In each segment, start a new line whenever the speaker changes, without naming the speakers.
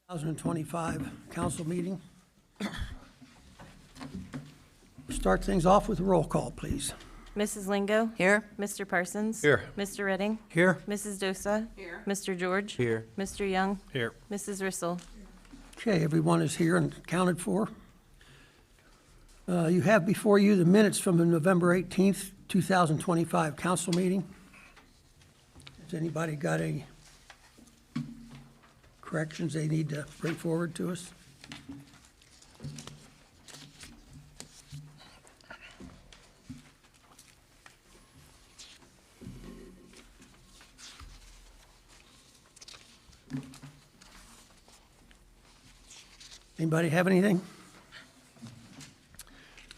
2025 council meeting. Start things off with a roll call, please.
Mrs. Lingo?
Here.
Mr. Parsons?
Here.
Mr. Redding?
Here.
Mrs. Dosa? Here. Mr. George?
Here.
Mr. Young?
Here.
Mrs. Rissel?
Okay, everyone is here and accounted for. You have before you the minutes from the November 18th, 2025 council meeting. Has anybody got any corrections they need to bring forward to us? Anybody have anything?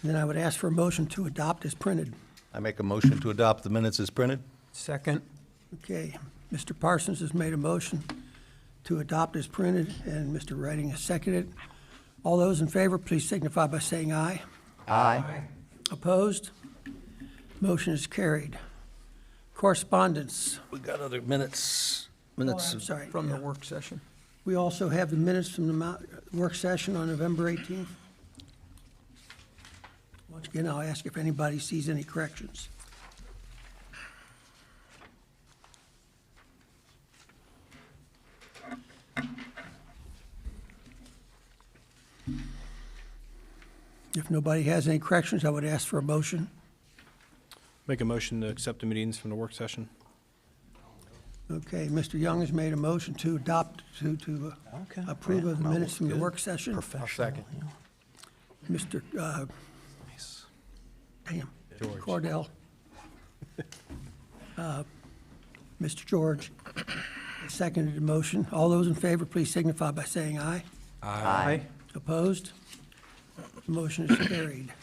Then I would ask for a motion to adopt as printed.
I make a motion to adopt the minutes as printed.
Second.
Okay, Mr. Parsons has made a motion to adopt as printed, and Mr. Redding has seconded. All those in favor, please signify by saying aye.
Aye.
Opposed? Motion is carried. Correspondence.
We got other minutes.
I'm sorry.
From the work session.
We also have the minutes from the work session on November 18th. Once again, I'll ask if anybody sees any corrections. If nobody has any corrections, I would ask for a motion.
Make a motion to accept the meetings from the work session.
Okay, Mr. Young has made a motion to adopt, to approve of the minutes from the work session.
I'll second.
Mr. Damn,
George.
Cordell. Mr. George seconded the motion. All those in favor, please signify by saying aye.
Aye.
Opposed? The motion is carried.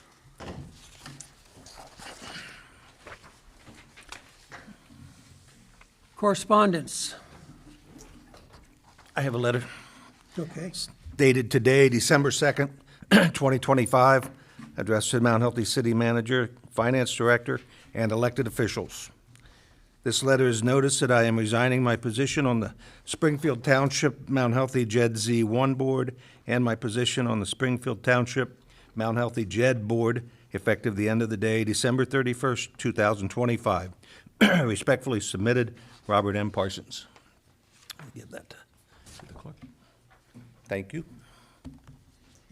Correspondence.
I have a letter
Okay.
dated today, December 2nd, 2025, addressed to the Mount Healthy City Manager, Finance Director, and elected officials. This letter is notice that I am resigning my position on the Springfield Township Mount Healthy JED Z1 Board and my position on the Springfield Township Mount Healthy JED Board, effective the end of the day, December 31st, 2025. Respectfully submitted, Robert M. Parsons. I'll give that to the clerk. Thank you.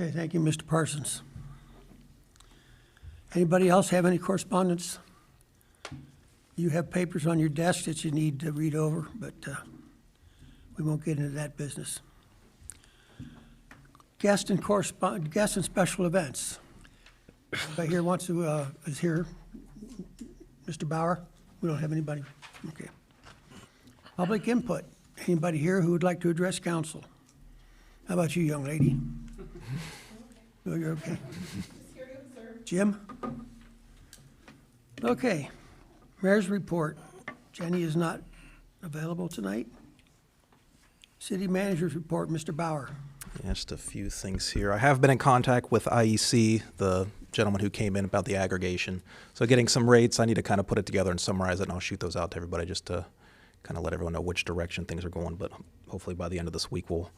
Okay, thank you, Mr. Parsons. Anybody else have any correspondence? You have papers on your desk that you need to read over, but we won't get into that business. Guest and special events. Anybody here wants to, is here? Mr. Bauer? We don't have anybody? Okay. Public input. Anybody here who would like to address council? How about you, young lady? Oh, you're okay? Jim? Okay. Mayor's report. Jenny is not available tonight. City manager's report, Mr. Bauer.
Yeah, just a few things here. I have been in contact with IEC, the gentleman who came in about the aggregation. So getting some rates, I need to kind of put it together and summarize it, and I'll shoot those out to everybody just to kind of let everyone know which direction things are going. But hopefully by the end of this week, we'll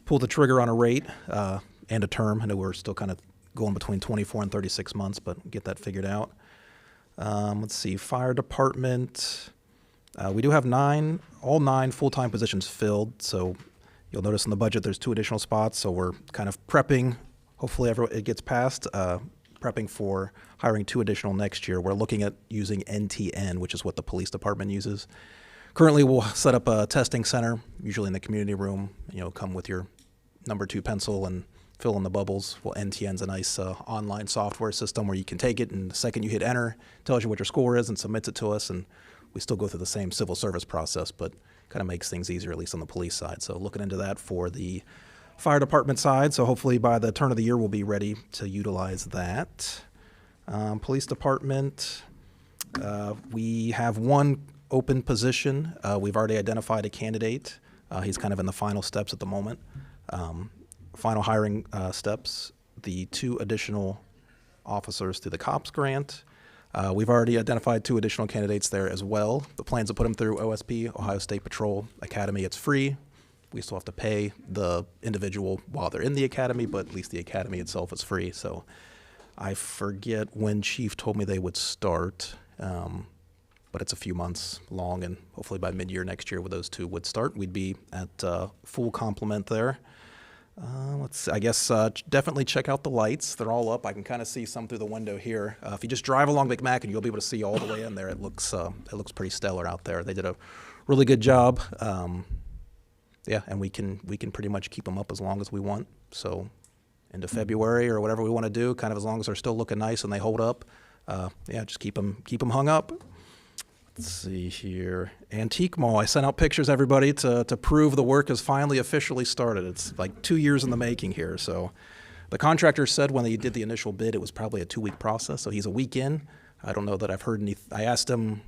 pull the trigger on a rate and a term. I know we're still kind of going between 24 and 36 months, but get that figured out. Let's see, fire department. We do have all nine full-time positions filled. So you'll notice in the budget there's 2 additional spots. So we're kind of prepping. Hopefully it gets passed. Prepping for hiring 2 additional next year. We're looking at using NTN, which is what the police department uses. Currently, we'll set up a testing center, usually in the community room. You know, come with your number 2 pencil and fill in the bubbles. Well, NTN's a nice online software system where you can take it, and the second you hit enter, it tells you what your score is and submits it to us. And we still go through the same civil service process, but kind of makes things easier, at least on the police side. So looking into that for the fire department side. So hopefully by the turn of the year, we'll be ready to utilize that. Police department, we have 1 open position. We've already identified a candidate. He's kind of in the final steps at the moment. Final hiring steps, the 2 additional officers through the COPS grant. We've already identified 2 additional candidates there as well. The plan's to put them through OSP, Ohio State Patrol Academy. It's free. We still have to pay the individual while they're in the academy, but at least the academy itself is free. So I forget when Chief told me they would start, but it's a few months long, and hopefully by mid-year next year, when those two would start, we'd be at full complement there. I guess definitely check out the lights. They're all up. I can kind of see some through the window here. If you just drive along McMacken, you'll be able to see all the way in there. It looks pretty stellar out there. They did a really good job. Yeah, and we can pretty much keep them up as long as we want. So into February or whatever we want to do, kind of as long as they're still looking nice and they hold up. Yeah, just keep them hung up. Let's see here. Antique Mall. I sent out pictures, everybody, to prove the work has finally officially started. It's like 2 years in the making here. So the contractor said when he did the initial bid, it was probably a 2-week process. So he's a week in. I don't know that I've heard any. I asked him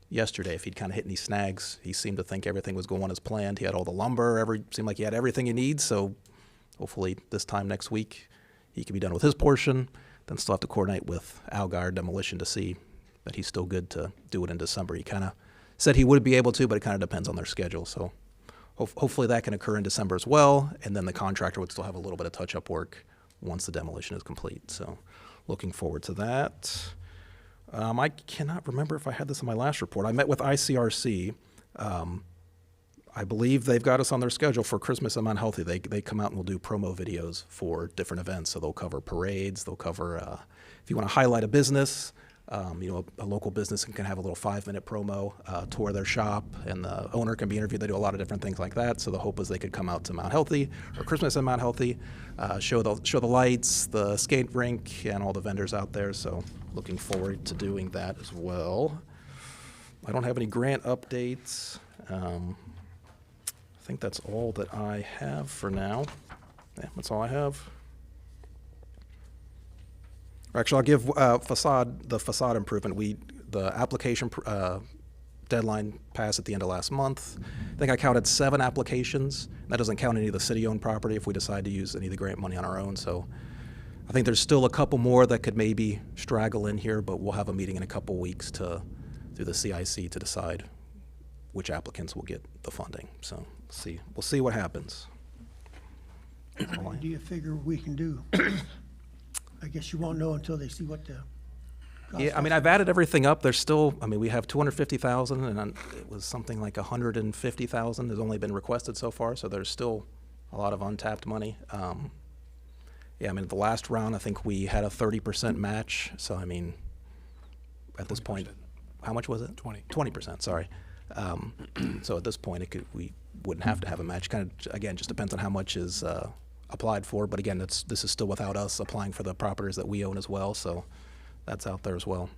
yesterday if he'd kind of hit any snags. He seemed to think everything was going as planned. He had all the lumber. Seemed like he had everything he needs. So hopefully this time next week he can be done with his portion. Then still have to coordinate with Algar Demolition to see that he's still good to do it in December. He kind of said he would be able to, but it kind of depends on their schedule. So hopefully that can occur in December as well, and then the contractor would still have a little bit of touch-up work once the demolition is complete. So looking forward to that. I cannot remember if I had this in my last report. I met with ICRC. I believe they've got us on their schedule for Christmas at Mount Healthy. They come out and will do promo videos for different events. So they'll cover parades. They'll cover, if you want to highlight a business, a local business can have a little 5-minute promo, tour their shop, and the owner can be interviewed. They do a lot of different things like that. So the hope is they could come out to Mount Healthy or Christmas at Mount Healthy, show the lights, the skate rink, and all the vendors out there. So looking forward to doing that as well. I don't have any grant updates. I think that's all that I have for now. Yeah, that's all I have. Actually, I'll give the facade improvement. The application deadline passed at the end of last month. I think I counted 7 applications. That doesn't count any of the city-owned property if we decide to use any of the grant money on our own. So I think there's still a couple more that could maybe straggle in here, but we'll have a meeting in a couple weeks through the CIC to decide which applicants will get the funding. So we'll see what happens.
What do you figure we can do? I guess you won't know until they see what the cost
Yeah, I mean, I've added everything up. There's still, we have 250,000, and it was something like 150,000 has only been requested so far, so there's still a lot of untapped money. Yeah, the last round, I think we had a 30% match, so at this point, how much was it? 20%, sorry. So at this point, we wouldn't have to have a match. Kind of, again, just depends on how much is applied for. But again, this is still without us applying for the properties that we own as well. So that's out there as well.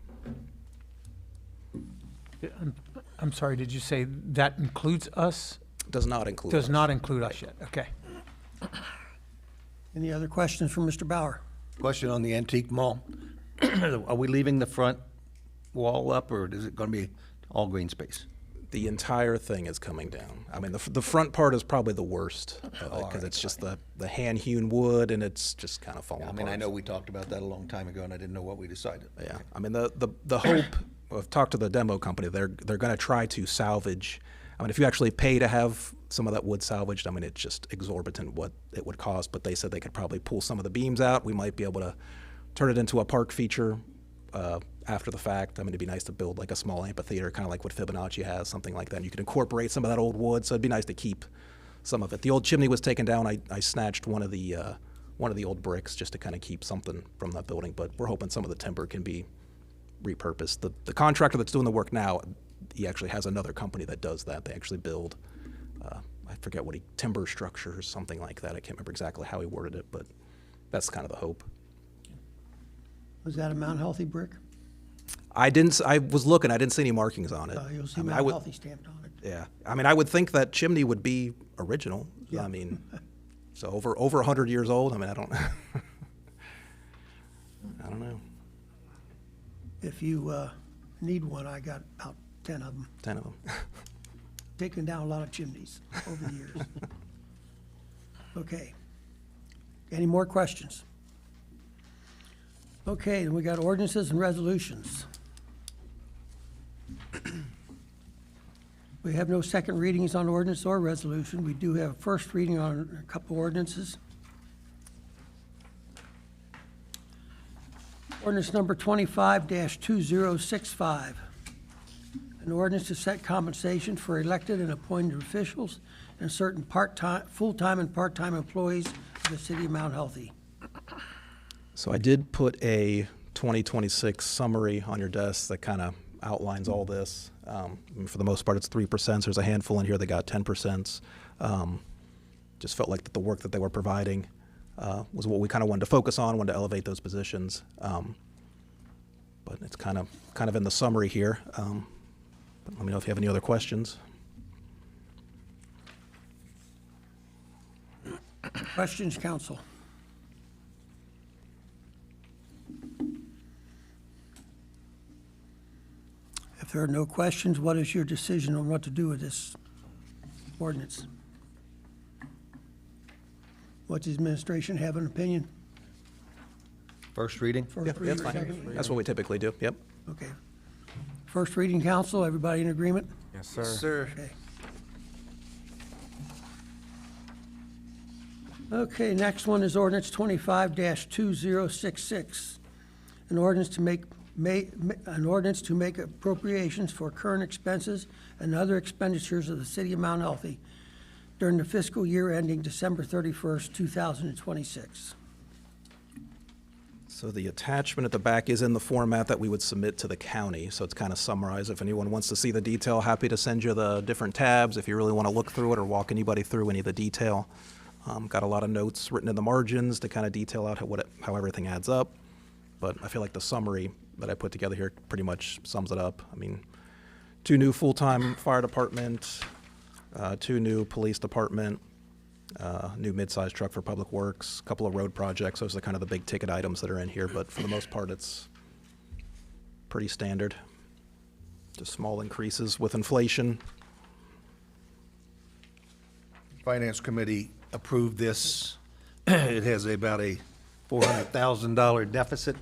I'm sorry, did you say that includes us?
Does not include
Does
us.
not include us yet, okay.
Any other questions from Mr. Bauer?
Question on the antique mall. Are we leaving the front wall up, or is it going to be all green space?
The entire thing is coming down. The front part is probably the worst of it because it's just the hand-hewn wood, and it's just kind of falling apart.
I know we talked about that a long time ago, and I didn't know what we decided.
Yeah, the hope, I've talked to the demo company, they're going to try to salvage. If you actually pay to have some of that wood salvaged, it's just exorbitant what it would cost, but they said they could probably pull some of the beams out. We might be able to turn it into a park feature after the fact. It'd be nice to build like a small amphitheater, kind of like what Fibonacci has, something like that. And you could incorporate some of that old wood, so it'd be nice to keep some of it. The old chimney was taken down. I snatched one of the old bricks just to kind of keep something from that building, but we're hoping some of the timber can be repurposed. The contractor that's doing the work now, he actually has another company that does that. They actually build, I forget what timber structures, something like that. I can't remember exactly how he worded it, but that's kind of the hope.
Was that a Mount Healthy brick?
I was looking, I didn't see any markings on it.
You'll see Mount Healthy stamped on it.
Yeah, I would think that chimney would be original.
Yeah.
So over 100 years old. I don't, I don't know.
If you need one, I got about 10 of them.
10 of them.
Taken down a lot of chimneys over the years. Okay. Any more questions? Okay, then we got ordinances and resolutions. We have no second readings on ordinance or resolution. We do have first reading on a couple ordinances. Ordinance number 25-2065. An ordinance to set compensation for elected and appointed officials and certain part-time, full-time and part-time employees of the city of Mount Healthy.
So I did put a 2026 summary on your desk that kind of outlines all this. For the most part, it's 3%. There's a handful in here that got 10%. Just felt like that the work that they were providing was what we kind of wanted to focus on, wanted to elevate those positions. But it's kind of in the summary here. But let me know if you have any other questions.
Questions, council? If there are no questions, what is your decision on what to do with this ordinance? Does the administration have an opinion?
First reading?
First
Yeah,
reading,
that's fine.
second reading?
That's what we typically do. Yep.
Okay. First reading, council, everybody in agreement?
Yes, sir.
Sir.
Okay. Okay, next one is ordinance 25-2066. An ordinance to make appropriations for current expenses and other expenditures of the city of Mount Healthy during the fiscal year ending December 31st, 2026.
So the attachment at the back is in the format that we would submit to the county, so it's kind of summarized. If anyone wants to see the detail, happy to send you the different tabs if you really want to look through it or walk anybody through any of the detail. Got a lot of notes written in the margins to kind of detail out how everything adds up, but I feel like the summary that I put together here pretty much sums it up. I mean, 2 new full-time fire department, 2 new police department, new mid-sized truck for public works, a couple of road projects. Those are kind of the big ticket items that are in here, but for the most part, it's pretty standard. Just small increases with inflation.
Finance Committee approved this. It has about a $400,000 deficit,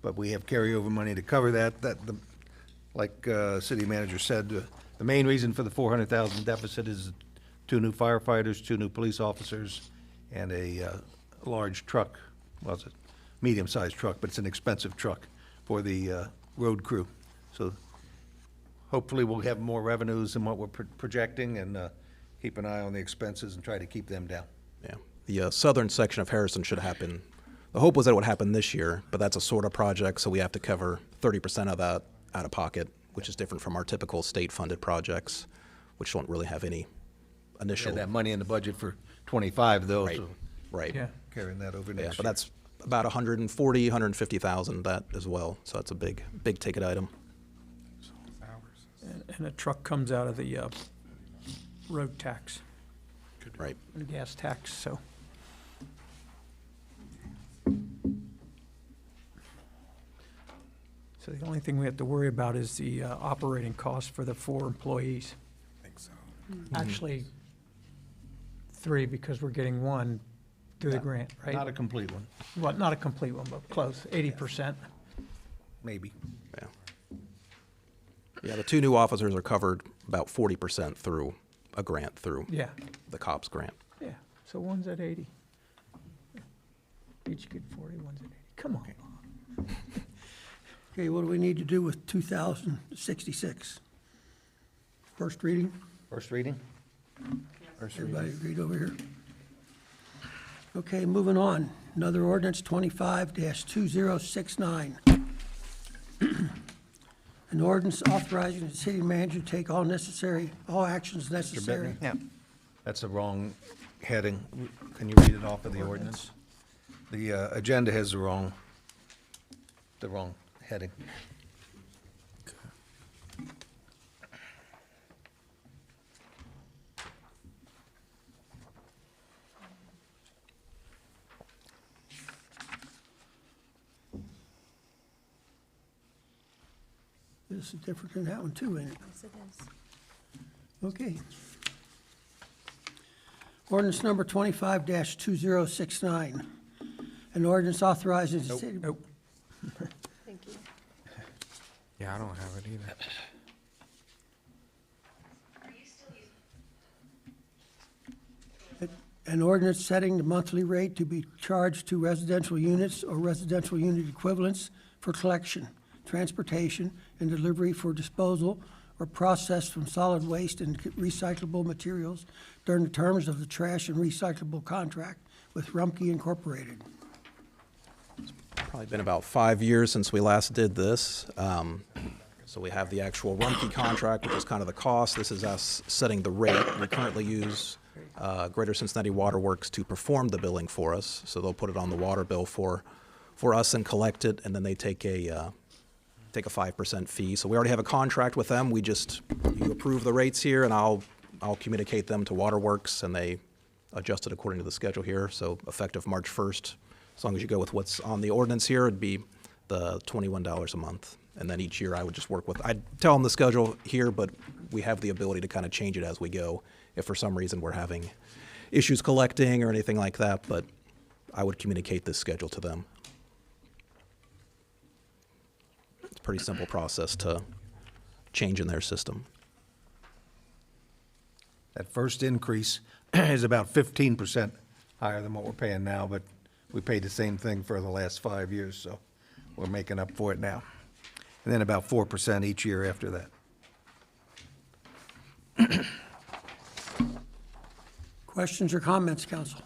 but we have carryover money to cover that. Like city manager said, the main reason for the $400,000 deficit is 2 new firefighters, 2 new police officers, and a large truck. Well, it's a medium-sized truck, but it's an expensive truck for the road crew. So hopefully we'll have more revenues than what we're projecting, and keep an eye on the expenses and try to keep them down.
Yeah, the southern section of Harrison should happen. The hope was that it would happen this year, but that's a sort of project, so we have to cover 30% of that out of pocket, which is different from our typical state-funded projects, which don't really have any
We
initial.
had that money in the budget for 25, though,
Right,
so
right.
Yeah.
carrying that over
Yeah,
next
but
year.
that's about 140, 150,000 that as well, so that's a big ticket item.
And a truck comes out of the road tax,
Right.
and gas tax, so. So the only thing we have to worry about is the operating cost for the 4 employees.
Think so.
Actually, 3, because we're getting 1 through the grant,
Not
right?
a complete one,
Well, not a complete one, but close, 80%.
maybe.
Yeah. Yeah, the 2 new officers are covered about 40% through a grant, through
Yeah,
the COPS grant.
yeah, so one's at 80. Each get 40, one's at 80. Come on.
Okay, what do we need to do with 2066? First reading?
First reading?
Everybody agreed over here? Okay, moving on. Another ordinance, 25-2069. An ordinance authorizing the city manager to take all actions necessary.
Yeah. That's the wrong heading. Can you read it off of the ordinance? The agenda has the wrong heading.
This is different than that one too, ain't it?
Yes, it is.
Okay. Ordinance number 25-2069. An ordinance authorizing the city.
Nope.
Thank you.
Yeah, I don't have it either.
An ordinance setting the monthly rate to be charged to residential units or residential unit equivalents for collection, transportation, and delivery for disposal or processed from solid waste and recyclable materials during the terms of the trash and recyclable contract with Rumpke Incorporated.
Probably been about 5 years since we last did this. So we have the actual Rumpke contract, which is kind of the cost. This is us setting the rate. We currently use Greater Cincinnati Water Works to perform the billing for us. So they'll put it on the water bill for us and collect it, and then they take a 5% fee. So we already have a contract with them. You approve the rates here, and I'll communicate them to Waterworks, and they adjust it according to the schedule here. So effective March 1st, as long as you go with what's on the ordinance here, it'd be the $21 a month. And then each year I would just work with, I'd tell them the schedule here, but we have the ability to kind of change it as we go if for some reason we're having issues collecting or anything like that, but I would communicate this schedule to them. It's a pretty simple process to change in their system.
That first increase is about 15% higher than what we're paying now, but we paid the same thing for the last 5 years, so we're making up for it now. And then about 4% each year after that.
Questions or comments, council?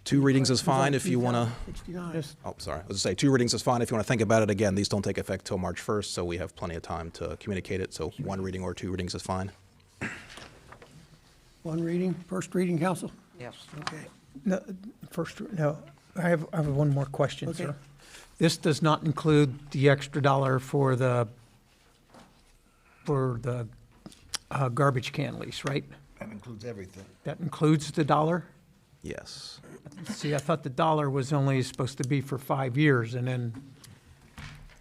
2 readings is fine if you want to.
69.
Oh, sorry. I was going to say 2 readings is fine if you want to think about it. Again, these don't take effect till March 1st, so we have plenty of time to communicate it. So 1 reading or 2 readings is fine.
1 reading, first reading, council?
Yes.
Okay.
No, I have one more question,
Okay.
sir. This does not include the extra dollar for the garbage can lease, right?
That includes everything.
That includes the dollar?
Yes.
See, I thought the dollar was only supposed to be for 5 years, and then,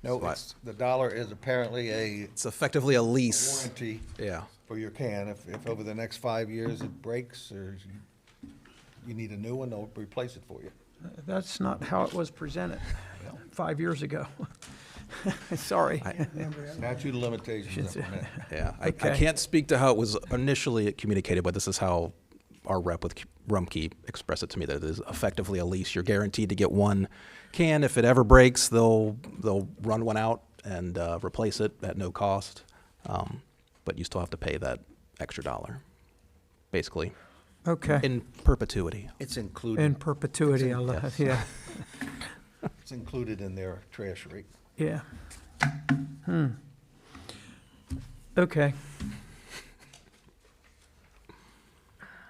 No, the dollar is apparently a
It's effectively a lease.
warranty
Yeah.
for your can. If over the next 5 years it breaks or you need a new one, they'll replace it for you.
that's not how it was presented 5 years ago. Sorry.
Statute of limitations. that one.
Yeah, I
Okay.
can't speak to how it was initially communicated, but this is how our rep with Rumpke expressed it to me, that it is effectively a lease. You're guaranteed to get 1 can. If it ever breaks, they'll run one out and replace it at no cost. But you still have to pay that extra dollar, basically,
Okay.
in perpetuity.
It's included.
In perpetuity, yeah,
It's included in their trash rate.
yeah. Okay.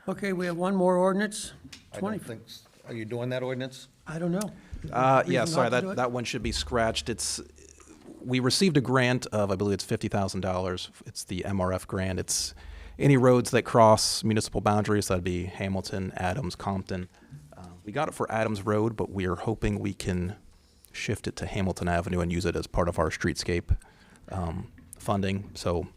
Okay, we have one more ordinance.
I
20,
don't think, are you doing that ordinance?
I don't know.
Yeah,
Reason
sorry,
not to do it?
that one should be scratched. We received a grant of, I believe it's $50,000. It's the MRF grant. It's any roads that cross municipal boundaries. That'd be Hamilton, Adams, Compton. We got it for Adams Road, but we are hoping we can shift it to Hamilton Avenue and use it as part of our streetscape funding. So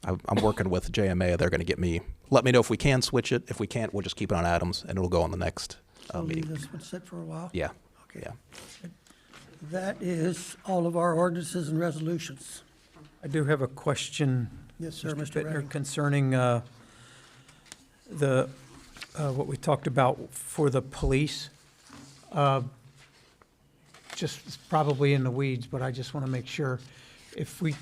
I'm working with JMA. They're going to let me know if we can switch it. If we can't, we'll just keep it on Adams, and it'll go on the next
So leave
meeting.
this one sit for a while?
Yeah,
Okay.
yeah.
That is all of our ordinances and resolutions.
I do have a question.
Yes, sir, Mr.
Bittner,
Redding.
concerning what we talked about for the police. Just it's probably in the weeds, but I just want to make sure. If we,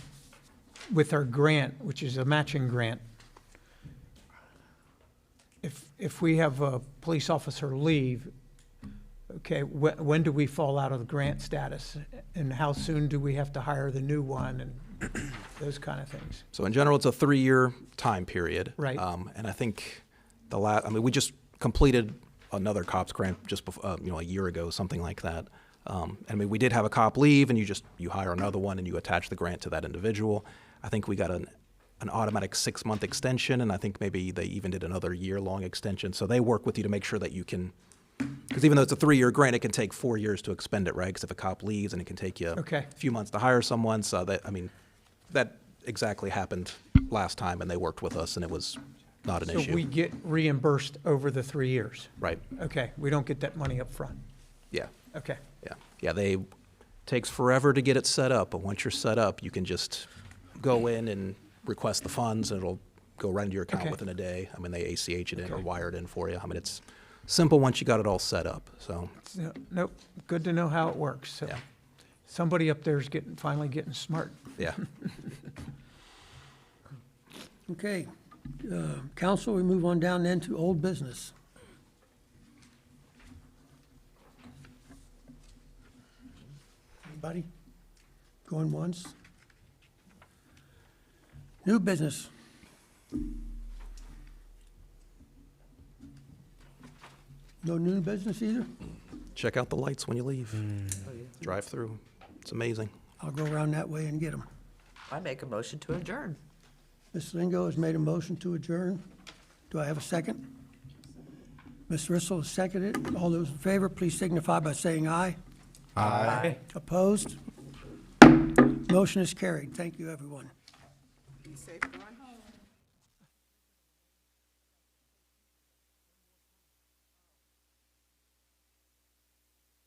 with our grant, which is a matching grant, if we have a police officer leave, okay, when do we fall out of the grant status? And how soon do we have to hire the new one and those kind of things?
So in general, it's a 3-year time period.
Right.
And I think we just completed another cops grant just before, a year ago, something like that. We did have a cop leave, and you hire another one, and you attach the grant to that individual. I think we got an automatic 6-month extension, and I think maybe they even did another year-long extension. So they work with you to make sure that you can, because even though it's a 3-year grant, it can take 4 years to expend it, right? Because if a cop leaves, and it can take you
Okay.
a few months to hire someone. So that exactly happened last time, and they worked with us, and it was not an
So
issue.
we get reimbursed over the 3 years?
Right,
Okay, we don't get that money up front.
yeah,
Okay,
yeah. Takes forever to get it set up, but once you're set up, you can just go in and request the funds, and it'll go right into your account
Okay.
within a day. I mean, they ACH it in or wire it in for you. I mean, it's simple once you got it all set up, so,
So, nope, good to know how it works. So
yeah,
somebody up there is finally getting smart.
yeah.
Okay. Council, we move on down then to old business. Anybody? Going once? New business. No new business either?
Check out the lights when you leave. Drive through. It's amazing.
I'll go around that way and get them.
I make a motion to adjourn.
Ms. Lingo has made a motion to adjourn. Do I have a second? Ms. Rissel has seconded. All those in favor, please signify by saying aye. Aye. Opposed? Motion is carried. Thank you, everyone.
Be safe.